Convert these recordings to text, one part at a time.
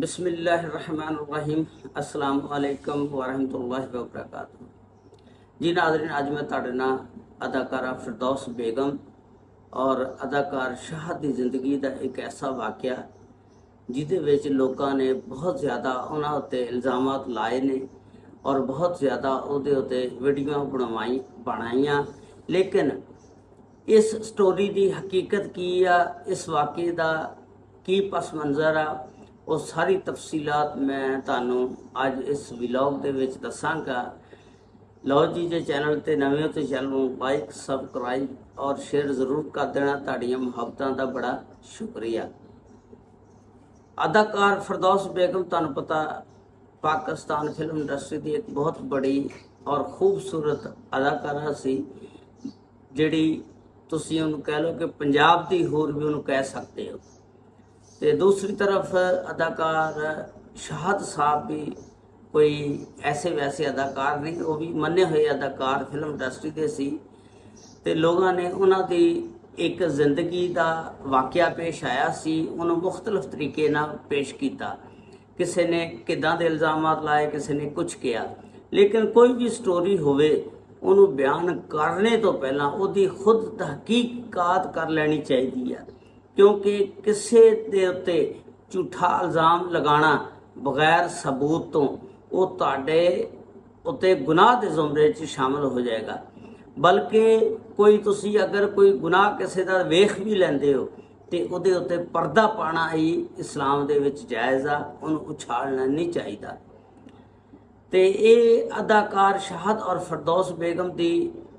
बिस्मिल्लाहिर्रहमानिर्रहीम अस्सलाम वालेकुम वरहमतुल्लाहि वबरकातुहू। जी नाज़रीन, अज मैं तुहाडे नाल अदाकारा फिरदौस बेगम और अदाकार शाहद की जिंदगी का एक ऐसा वाक़या जिहदे विच लोकां ने बहुत ज़्यादा उन्हां उत्ते इल्ज़ामात लाए ने और बहुत ज़्यादा उहदे उत्ते वीडियो बनाईयां, लेकिन इस स्टोरी की हकीकत की आ, इस वाक़े का की पस मंज़र आ, वो सारी तफसीलात मैं तुहानू अज इस विलॉग दे विच दसांगा। लो जी, जे चैनल ते नवे हो तो चैनल नू लाइक सबसक्राइब और शेयर जरूर कर देना। तुहाडीआं मुहब्बतां दा बड़ा शुक्रिया। अदाकार फिरदौस बेगम तुहानू पता पाकिस्तान फिल्म इंडस्ट्री की एक बहुत बड़ी और खूबसूरत अदाकारा सी, जिहड़ी तुसीं उहनूं कह लो कि पंजाब दी होर भी उहनूं कह सकते हो। तो दूसरी तरफ अदाकार शाहद साहब भी कोई ऐसे वैसे अदाकार नहीं, वो भी मन्ने हुए अदाकार फिल्म इंडस्ट्री के सी। ते लोगों ने उन्होंने एक जिंदगी का वाक़या पेश आया सी, उन्होंने मुख्तलिफ तरीके नाल पेश किया। किसी ने किदां दे इल्ज़ामात लाए, किसी ने कुछ किया, लेकिन कोई भी स्टोरी होवे उन्होंने बयान करने तो पहला उसकी खुद तहकीकात कर लेनी चाहिए, क्योंकि किसी के उत्ते झूठा इल्ज़ाम लगाना बगैर सबूत तो वो तुहाडे उत्ते गुनाह के जुमरे च शामिल हो जाएगा। बल्कि कोई तुसी अगर कोई गुनाह किसी का वेख भी लेंदे हो तो उहदे उत्ते पर्दा पाना ही इस्लाम दे विच जायज़ आ, उन्हें उछालना नहीं चाहिए। तो ये अदाकार शाहद और फिरदौस बेगम की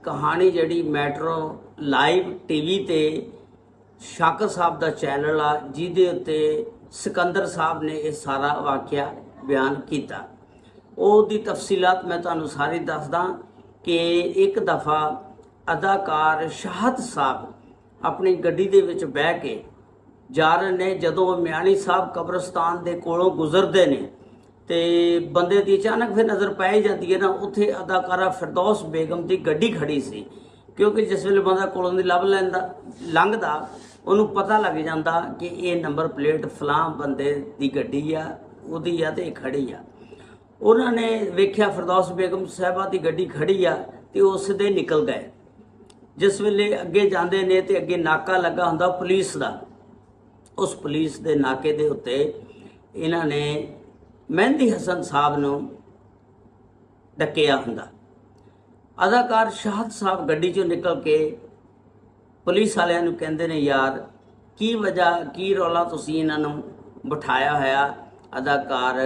कहानी जिहड़ी मैट्रो लाइव टीवी ते शाकर साहब का चैनल आ, जिहदे उत्ते सिकंदर साहब ने यह सारा वाक़या बयान किया। उसकी तफसीलात मैं तुहानू सारी दसदा कि एक दफ़ा अदाकार शाहद साहब अपनी गड्डी दे विच बह के जा रहे ने, जदों मियाणी साहब कब्रस्तान के कोलों गुजरते हैं तो बंदे की अचानक फिर नज़र पाई जाती है ना, उत्थे अदाकारा फिरदौस बेगम की गड्डी खड़ी सी। क्योंकि जिस वे बंदा कोलों दी लभ लैंदा लंघदा उन्होंने पता लग जाता कि ये नंबर प्लेट फलां बंदे की गड्डी आ, उहदी आ ते खड़ी आ। उन्होंने वेख्या फिरदौस बेगम साहबा की गड्डी खड़ी आ तो उस दे निकल गए। जिस वेले अगे जाते ने तो अगे नाका लगा हुंदा पुलिस का, उस पुलिस के नाके के उत्ते इन्होंने मेहंदी हसन साहब नूं डकिया हुंदा। अदाकार शाहद साहब गड्डी चों निकल के पुलिस वालियां नूं कहंदे ने, यार की वजह की रौला तुसीं इन्हां नूं बिठाया होया अदाकार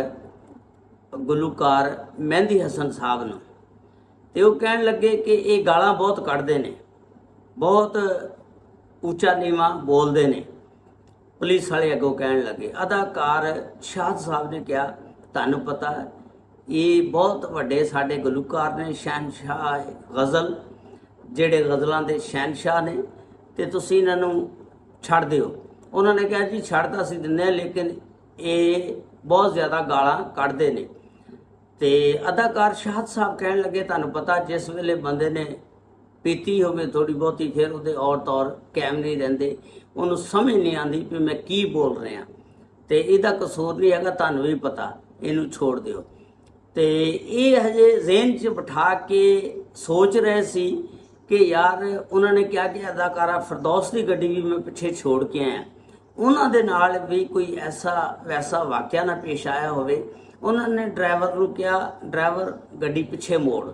गुलूकार मेहंदी हसन साहब नूं। ते वो कहण लगे कि ये गालां बहुत कढ़दे ने, बहुत ऊंचा नीवा बोलते ने। पुलिस वाले अगों कहण लगे। अदाकार शाहद साहब ने कहा, तुहानूं पता ये बहुत वड्डे साडे गुलूकार ने, शहनशाह गज़ल, जिहड़े गज़लों के शहनशाह ने, तो तुसीं इन्हां नूं छड्ड दिओ। उन्होंने कहा, जी छड्ड तां असीं दिंदे, लेकिन ये बहुत ज़्यादा गालां कढ़दे ने। तो अदाकार शाहद साहब कहण लगे, तुहानूं पता जिस वेले बंदे ने पीती होवे थोड़ी बहुती, फिर उहदे और तौर कायम नहीं रहिंदे, उन्होंने समझ नहीं आती भी मैं की बोल रहा, तो इहदा कसूर नहीं हैगा, तुहानूं भी पता, इहनूं छोड़ दिओ। तो ये हजे जहन च बिठा के सोच रहे सी कि यार, उन्होंने क्या कि अदाकारा फिरदौस की गड्डी भी मैं पिछे छोड़ के आया, उन्होंने नाल भी कोई ऐसा वैसा वाक़या ना पेश आया होवे। उन्होंने ड्राइवर नूं कहा, ड्राइवर गड्डी पिछे मोड़,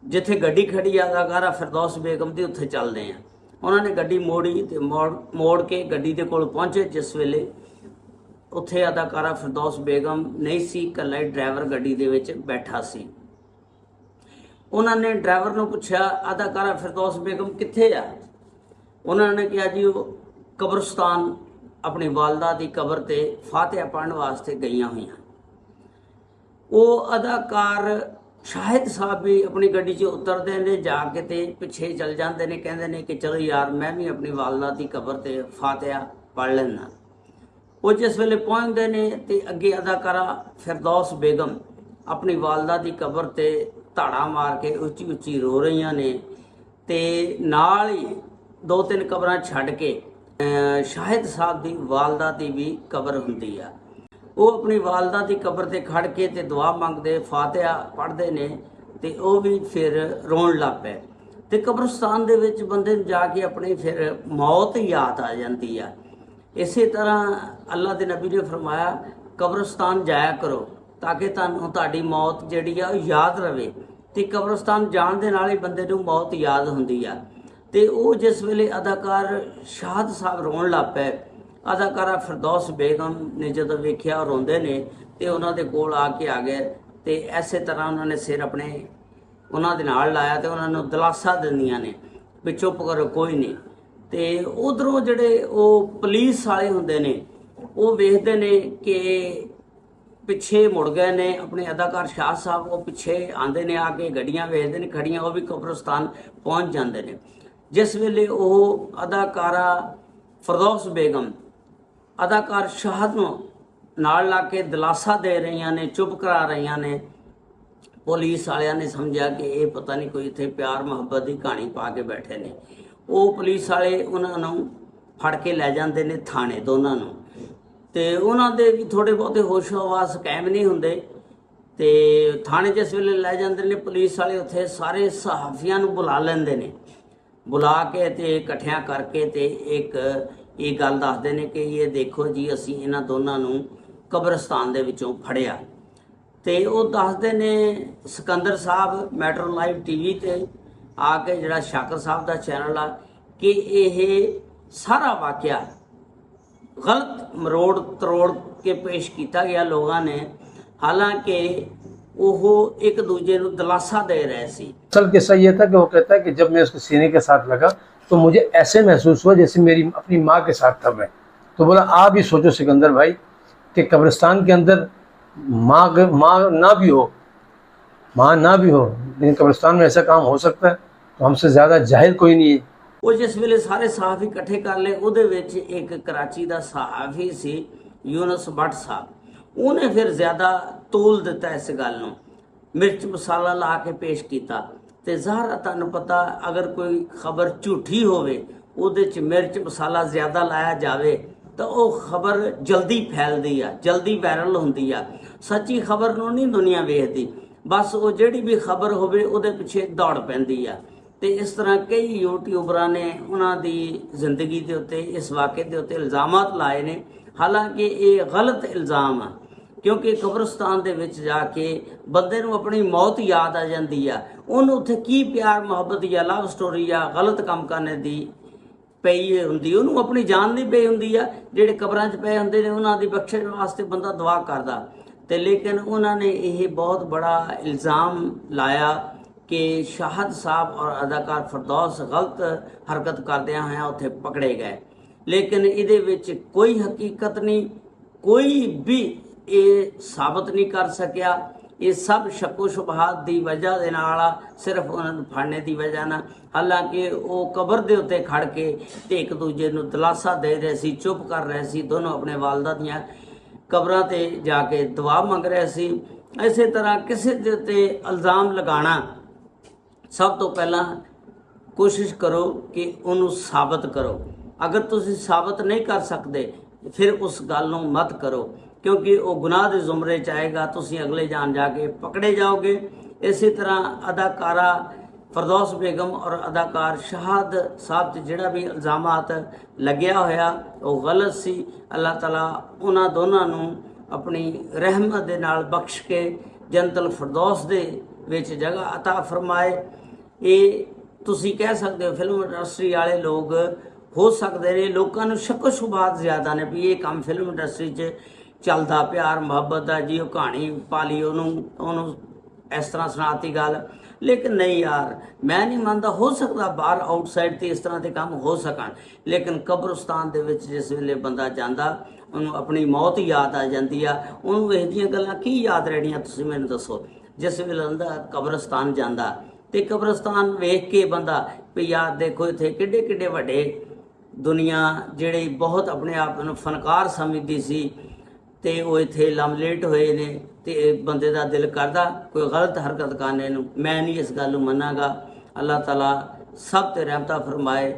जिथे गड्डी खड़ी अदाकारा फिरदौस बेगम की उत्थे चलते हैं। उन्होंने गड्डी मोड़ी तो मोड़ के गड्डी के कोल पहुँचे। जिस वेले उत्थे अदाकारा फिरदौस बेगम नहीं सी, कल्ला ही ड्राइवर गड्डी दे विच बैठा सी। उन्होंने ड्राइवर नूं पुछया, अदाकारा फिरदौस बेगम कित्थे आ? उन्होंने कहा, जी वो कब्रस्तान अपनी वालदा की कबर ते फातिहा पढ़न वास्ते गई हुई। वो अदाकार शाहिद साहब भी अपनी गड्डी च उतरते हैं, जाके ते पिछे चल जाते हैं, कहते हैं कि चलो यार मैं भी अपनी वालदा की कबर ते फातिहा पढ़ लेना। वो जिस वेले पहुँचते हैं तो अगे अदाकारा फिरदौस बेगम अपनी वालदा की कबर ते धाड़ा मार के उच्ची उच्ची रो रही ने, ते नाल ही दो तीन कबरां छड्ड के शाहिद साहब की वालदा की भी कबर हुंदी आ। ਉਹ ਆਪਣੀ ਵਾਲਦਾ ਦੀ ਕਬਰ ਤੇ ਖੜ ਕੇ ਤੇ ਦੁਆ ਮੰਗਦੇ, ਫਾਤਿਹਾ ਪੜ੍ਹਦੇ ਨੇ ਤੇ ਉਹ ਵੀ ਫਿਰ ਰੋਣ ਲੱਗ ਪਏ। ਤੇ ਕਬਰਸਤਾਨ ਦੇ ਵਿੱਚ ਬੰਦੇ ਨੂੰ ਜਾ ਕੇ ਆਪਣੀ ਫਿਰ ਮੌਤ ਯਾਦ ਆ ਜਾਂਦੀ ਆ। ਇਸੇ ਤਰ੍ਹਾਂ ਅੱਲਾ ਦੇ ਨਬੀ ਨੇ ਫਰਮਾਇਆ ਕਬਰਸਤਾਨ ਜਾਇਆ ਕਰੋ ਤਾਂ ਕਿ ਤੁਹਾਨੂੰ ਤੁਹਾਡੀ ਮੌਤ ਜਿਹੜੀ ਆ ਉਹ ਯਾਦ ਰਵੇ। ਤੇ ਕਬਰਸਤਾਨ ਜਾਣ ਦੇ ਨਾਲ ਹੀ ਬੰਦੇ ਨੂੰ ਮੌਤ ਯਾਦ ਹੁੰਦੀ ਆ। ਤੇ ਉਹ ਜਿਸ ਵੇਲੇ ਅਦਾਕਾਰ ਸ਼ਾਹਦ ਸਾਹਿਬ ਰੋਣ ਲੱਗ ਪਏ, ਅਦਾਕਾਰਾ ਫਿਰਦੌਸ ਬੇਗਮ ਨੇ ਜਦੋਂ ਵੇਖਿਆ ਉਹ ਰੋਂਦੇ ਨੇ ਤੇ ਉਹਨਾਂ ਦੇ ਕੋਲ ਆ ਗਏ ਤੇ ਐਸੇ ਤਰ੍ਹਾਂ ਉਹਨਾਂ ਨੇ ਸਿਰ ਆਪਣੇ ਉਹਨਾਂ ਦੇ ਨਾਲ ਲਾਇਆ ਤੇ ਉਹਨਾਂ ਨੂੰ ਦਿਲਾਸਾ ਦਿੰਦੀਆਂ ਨੇ ਵੀ ਚੁੱਪ ਕਰੋ, ਕੋਈ ਨਹੀਂ। ਤੇ ਉਧਰੋਂ ਜਿਹੜੇ ਉਹ ਪੁਲਿਸ ਵਾਲੇ ਹੁੰਦੇ ਨੇ ਉਹ ਵੇਖਦੇ ਨੇ ਕਿ ਪਿੱਛੇ ਮੁੜ ਗਏ ਨੇ ਆਪਣੇ ਅਦਾਕਾਰ ਸ਼ਾਹ ਸਾਹਿਬ, ਉਹ ਪਿੱਛੇ ਆਂਦੇ ਨੇ, ਆ ਕੇ ਗੱਡੀਆਂ ਵੇਖਦੇ ਨੇ ਖੜੀਆਂ, ਉਹ ਵੀ ਕਬਰਸਤਾਨ ਪਹੁੰਚ ਜਾਂਦੇ ਨੇ। ਜਿਸ ਵੇਲੇ ਉਹ ਅਦਾਕਾਰਾ ਫਿਰਦੌਸ ਬੇਗਮ ਅਦਾਕਾਰ ਸ਼ਾਹਦ ਨੂੰ ਨਾਲ ਲਾ ਕੇ ਦਿਲਾਸਾ ਦੇ ਰਹੀਆਂ ਨੇ, ਚੁੱਪ ਕਰਾ ਰਹੀਆਂ ਨੇ, ਪੁਲਿਸ ਵਾਲਿਆਂ ਨੇ ਸਮਝਿਆ ਕਿ ਇਹ ਪਤਾ ਨਹੀਂ ਕੋਈ ਇੱਥੇ ਪਿਆਰ ਮੁਹੱਬਤ ਦੀ ਕਹਾਣੀ ਪਾ ਕੇ ਬੈਠੇ ਨੇ। ਉਹ ਪੁਲਿਸ ਵਾਲੇ ਉਹਨਾਂ ਨੂੰ ਫੜ ਕੇ ਲੈ ਜਾਂਦੇ ਨੇ ਥਾਣੇ, ਦੋਨਾਂ ਨੂੰ। ਤੇ ਉਹਨਾਂ ਦੇ ਵੀ ਥੋੜੇ ਬਹੁਤੇ ਹੋਸ਼ ਹਵਾਸ ਕਾਇਮ ਨਹੀਂ ਹੁੰਦੇ। ਤੇ ਥਾਣੇ ਜਿਸ ਵੇਲੇ ਲੈ ਜਾਂਦੇ ਨੇ ਪੁਲਿਸ ਵਾਲੇ, ਉੱਥੇ ਸਾਰੇ ਸਹਾਫੀਆਂ ਨੂੰ ਬੁਲਾ ਲੈਂਦੇ ਨੇ, ਬੁਲਾ ਕੇ ਤੇ ਇਕੱਠਿਆਂ ਕਰਕੇ ਤੇ ਇੱਕ ਇਹ ਗੱਲ ਦੱਸਦੇ ਨੇ ਕਿ ਇਹ ਦੇਖੋ ਜੀ ਅਸੀਂ ਇਹਨਾਂ ਦੋਨਾਂ ਨੂੰ ਕਬਰਸਤਾਨ ਦੇ ਵਿੱਚੋਂ ਫੜਿਆ। ਤੇ ਉਹ ਦੱਸਦੇ ਨੇ ਸਿਕੰਦਰ ਸਾਹਿਬ ਮੈਟਰੋ ਲਾਈਵ ਟੀਵੀ ਤੇ ਆ ਕੇ, ਜਿਹੜਾ ਸ਼ਾਕਰ ਸਾਹਿਬ ਦਾ ਚੈਨਲ ਆ, ਕਿ ਇਹ ਸਾਰਾ ਵਾਕਿਆ ਗਲਤ ਮਰੋੜ ਤਰੋੜ ਕੇ ਪੇਸ਼ ਕੀਤਾ ਗਿਆ ਲੋਕਾਂ ਨੇ, ਹਾਲਾਂਕਿ ਉਹ एक दूजे ਨੂੰ दिलासा दे रहे सी। असल किस्सा ये था कि वो कहता है कि जब मैं उसके सीने के साथ लगा तो मुझे ऐसे महसूस हुआ जैसे मेरी अपनी माँ के साथ था मैं। तो बोला आप ही सोचो सिकंदर भाई कि कब्रिस्तान के अंदर माँ ना भी हो, लेकिन कब्रिस्तान में ऐसा काम हो सकता है, तो हमसे ज़्यादा जाहिल कोई नहीं है। ਉਹ ਜਿਸ ਵੇਲੇ ਸਾਰੇ ਸਹਾਫੀ ਇਕੱਠੇ ਕਰ ਲਏ, ਉਹਦੇ ਵਿੱਚ ਇੱਕ ਕਰਾਚੀ ਦਾ ਸਹਾਫੀ ਸੀ ਯੂਨਸ ਬੱਟ ਸਾਹਿਬ, ਉਹਨੇ ਫਿਰ ਜ਼ਿਆਦਾ ਤੋਲ ਦਿੱਤਾ ਇਸ ਗੱਲ ਨੂੰ, ਮਿਰਚ ਮਸਾਲਾ ਲਾ ਕੇ ਪੇਸ਼ ਕੀਤਾ। ਤੇ ਜ਼ਾਹਰ ਤੁਹਾਨੂੰ ਪਤਾ ਅਗਰ ਕੋਈ ਖਬਰ ਝੂਠੀ ਹੋਵੇ, ਉਹਦੇ 'ਚ ਮਿਰਚ ਮਸਾਲਾ ਜ਼ਿਆਦਾ ਲਾਇਆ ਜਾਵੇ ਤਾਂ ਉਹ ਖਬਰ ਜਲਦੀ ਫੈਲਦੀ ਆ, ਜਲਦੀ ਵਾਇਰਲ ਹੁੰਦੀ ਆ। ਸੱਚੀ ਖਬਰ ਨੂੰ ਨਹੀਂ ਦੁਨੀਆ ਵੇਖਦੀ, ਬਸ ਉਹ ਜਿਹੜੀ ਵੀ ਖਬਰ ਹੋਵੇ ਉਹਦੇ ਪਿੱਛੇ ਦੌੜ ਪੈਂਦੀ ਆ। ਤੇ ਇਸ ਤਰ੍ਹਾਂ ਕਈ ਯੂਟਿਊਬਰਾਂ ਨੇ ਉਹਨਾਂ ਦੀ ਜ਼ਿੰਦਗੀ ਦੇ ਉੱਤੇ, ਇਸ ਵਾक़ੇ ਦੇ ਉੱਤੇ ਇਲਜ਼ਾਮਾਤ ਲਾਏ ਨੇ, ਹਾਲਾਂਕਿ ਇਹ ਗਲਤ ਇਲਜ਼ਾਮ ਆ। ਕਿਉਂਕਿ ਕਬਰਸਤਾਨ ਦੇ ਵਿੱਚ ਜਾ ਕੇ ਬੰਦੇ ਨੂੰ ਆਪਣੀ ਮੌਤ ਯਾਦ ਆ ਜਾਂਦੀ ਆ, ਉਹਨੂੰ ਉੱਥੇ ਕੀ ਪਿਆਰ ਮੁਹੱਬਤ ਜਾਂ ਲਵ ਸਟੋਰੀ ਜਾਂ ਗਲਤ ਕੰਮ ਕਰਨੇ ਦੀ ਪਈ ਹੁੰਦੀ, ਉਹਨੂੰ ਆਪਣੀ ਜਾਨ ਦੀ ਪਈ ਹੁੰਦੀ ਆ। ਜਿਹੜੇ ਕਬਰਾਂ 'ਚ ਪਏ ਹੁੰਦੇ ਨੇ ਉਹਨਾਂ ਦੀ ਬਖਸ਼ਿਸ਼ ਵਾਸਤੇ ਬੰਦਾ ਦੁਆ ਕਰਦਾ। ਤੇ ਲੇਕਿਨ ਉਹਨਾਂ ਨੇ ਇਹ ਬਹੁਤ ਬੜਾ ਇਲਜ਼ਾਮ ਲਾਇਆ ਕਿ ਸ਼ਾਹਦ ਸਾਹਿਬ ਔਰ ਅਦਾਕਾਰ ਫਿਰਦੌਸ ਗਲਤ ਹਰਕਤ ਕਰਦਿਆਂ ਹੋਇਆਂ ਉੱਥੇ ਪਕੜੇ ਗਏ। ਲੇਕਿਨ ਇਹਦੇ ਵਿੱਚ ਕੋਈ ਹਕੀਕਤ ਨਹੀਂ, ਕੋਈ ਵੀ ਇਹ ਸਾਬਤ ਨਹੀਂ ਕਰ ਸਕਿਆ। ਇਹ ਸਭ ਸ਼ੱਕੋ ਸ਼ੁਬਹਾਤ ਦੀ ਵਜ੍ਹਾ ਦੇ ਨਾਲ ਆ, ਸਿਰਫ ਉਹਨਾਂ ਨੂੰ ਫੜਨੇ ਦੀ ਵਜ੍ਹਾ ਨਾਲ। ਹਾਲਾਂਕਿ ਉਹ ਕਬਰ ਦੇ ਉੱਤੇ ਖੜ ਕੇ ਤੇ ਇੱਕ ਦੂਜੇ ਨੂੰ ਦਿਲਾਸਾ ਦੇ ਰਹੇ ਸੀ, ਚੁੱਪ ਕਰ ਰਹੇ ਸੀ, ਦੋਨੋਂ ਆਪਣੇ ਵਾਲਦਾ ਦੀਆਂ ਕਬਰਾਂ ਤੇ ਜਾ ਕੇ ਦੁਆ ਮੰਗ ਰਹੇ ਸੀ। ਇਸੇ ਤਰ੍ਹਾਂ ਕਿਸੇ ਦੇ ਉੱਤੇ ਇਲਜ਼ਾਮ ਲਗਾਉਣਾ, ਸਭ ਤੋਂ ਪਹਿਲਾਂ ਕੋਸ਼ਿਸ਼ ਕਰੋ ਕਿ ਉਹਨੂੰ ਸਾਬਤ ਕਰੋ। ਅਗਰ ਤੁਸੀਂ ਸਾਬਤ ਨਹੀਂ ਕਰ ਸਕਦੇ ਫਿਰ ਉਸ ਗੱਲ ਨੂੰ ਮਤ ਕਰੋ, ਕਿਉਂਕਿ ਉਹ ਗੁਨਾਹ ਦੇ ਜ਼ੁਮਰੇ 'ਚ ਆਏਗਾ, ਤੁਸੀਂ ਅਗਲੇ ਜਾਨ ਜਾ ਕੇ ਪਕੜੇ ਜਾਓਗੇ। ਇਸੇ ਤਰ੍ਹਾਂ ਅਦਾਕਾਰਾ ਫਿਰਦੌਸ ਬੇਗਮ ਔਰ ਅਦਾਕਾਰ ਸ਼ਾਹਦ ਸਾਹਿਬ 'ਤੇ ਜਿਹੜਾ ਵੀ ਇਲਜ਼ਾਮਾਤ ਲੱਗਿਆ ਹੋਇਆ ਉਹ ਗਲਤ ਸੀ। ਅੱਲਾਹ ਤਾਲਾ ਉਹਨਾਂ ਦੋਨਾਂ ਨੂੰ ਆਪਣੀ ਰਹਿਮਤ ਦੇ ਨਾਲ ਬਖਸ਼ ਕੇ ਜੰਨਤੁਲ ਫਿਰਦੌਸ ਦੇ ਵਿੱਚ ਜਗ੍ਹਾ ਅਤਾ ਫਰਮਾਏ। ਇਹ ਤੁਸੀਂ ਕਹਿ ਸਕਦੇ ਹੋ ਫਿਲਮ ਇੰਡਸਟਰੀ ਵਾਲੇ ਲੋਕ ਹੋ ਸਕਦੇ ਨੇ, ਲੋਕਾਂ ਨੂੰ ਸ਼ੱਕ ਸ਼ੁਬਾਤ ਜ਼ਿਆਦਾ ਨੇ ਵੀ ਇਹ ਕੰਮ ਫਿਲਮ ਇੰਡਸਟਰੀ 'ਚ ਚੱਲਦਾ, ਪਿਆਰ ਮੁਹੱਬਤ ਦਾ ਜੀ ਉਹ ਕਹਾਣੀ ਪਾ ਲਈ, ਉਹਨੂੰ ਇਸ ਤਰ੍ਹਾਂ ਸੁਣਾਤੀ ਗੱਲ। ਲੇਕਿਨ ਨਹੀਂ ਯਾਰ, ਮੈਂ ਨਹੀਂ ਮੰਨਦਾ। ਹੋ ਸਕਦਾ ਬਾਹਰ ਆਊਟਸਾਈਡ ਤੇ ਇਸ ਤਰ੍ਹਾਂ ਦੇ ਕੰਮ ਹੋ ਸਕਣ, ਲੇਕਿਨ ਕਬਰਸਤਾਨ ਦੇ ਵਿੱਚ ਜਿਸ ਵੇਲੇ ਬੰਦਾ ਜਾਂਦਾ ਉਹਨੂੰ ਆਪਣੀ ਮੌਤ ਯਾਦ ਆ ਜਾਂਦੀ ਆ। ਉਹਨੂੰ ਇਹ ਜਿਹੀਆਂ ਗੱਲਾਂ ਕੀ ਯਾਦ ਰਹਿਣੀਆਂ, ਤੁਸੀਂ ਮੈਨੂੰ ਦੱਸੋ। ਜਿਸ ਵੇਲੇ ਬੰਦਾ ਕਬਰਸਤਾਨ ਜਾਂਦਾ ਤੇ ਕਬਰਸਤਾਨ ਵੇਖ ਕੇ ਬੰਦਾ ਵੀ ਯਾਰ ਦੇਖੋ ਇੱਥੇ ਕਿੱਡੇ ਕਿੱਡੇ ਵੱਡੇ ਦੁਨੀਆ ਜਿਹੜੀ ਬਹੁਤ ਆਪਣੇ ਆਪ ਨੂੰ ਫਨਕਾਰ ਸਮਝਦੀ ਸੀ ਤੇ ਉਹ ਇੱਥੇ ਲਮਲੇਟ ਹੋਏ ਨੇ। ਤੇ ਬੰਦੇ ਦਾ ਦਿਲ ਕਰਦਾ ਕੋਈ ਗਲਤ ਹਰਕਤ ਕਰਨੇ ਨੂੰ। ਮੈਂ ਨਹੀਂ ਇਸ ਗੱਲ ਨੂੰ ਮੰਨਾਂਗਾ। ਅੱਲਾਹ ਤਾਲਾ ਸਭ ਤੇ ਰਹਿਮਤਾਂ ਫਰਮਾਏ।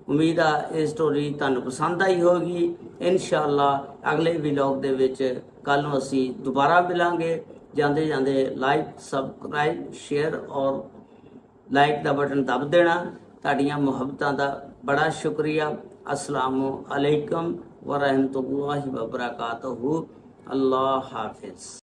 ਉਮੀਦ ਆ ਇਹ ਸਟੋਰੀ ਤੁਹਾਨੂੰ ਪਸੰਦ ਆਈ ਹੋਗੀ। ਇਨਸ਼ਾਅੱਲਾ ਅਗਲੇ ਵਲੌਗ ਦੇ ਵਿੱਚ ਕੱਲ ਨੂੰ ਅਸੀਂ ਦੁਬਾਰਾ ਮਿਲਾਂਗੇ। ਜਾਂਦੇ ਜਾਂਦੇ ਲਾਈਕ, ਸਬਸਕ੍ਰਾਈਬ, ਸ਼ੇਅਰ ਔਰ ਲਾਈਕ ਦਾ ਬਟਨ ਦਬ ਦੇਣਾ। ਤੁਹਾਡੀਆਂ ਮੁਹੱਬਤਾਂ ਦਾ ਬੜਾ ਸ਼ੁਕਰੀਆ। अस्सलामु अलैकुम व रहमतुल्लाहि व बरकातहू। अल्लाह हाफिज़।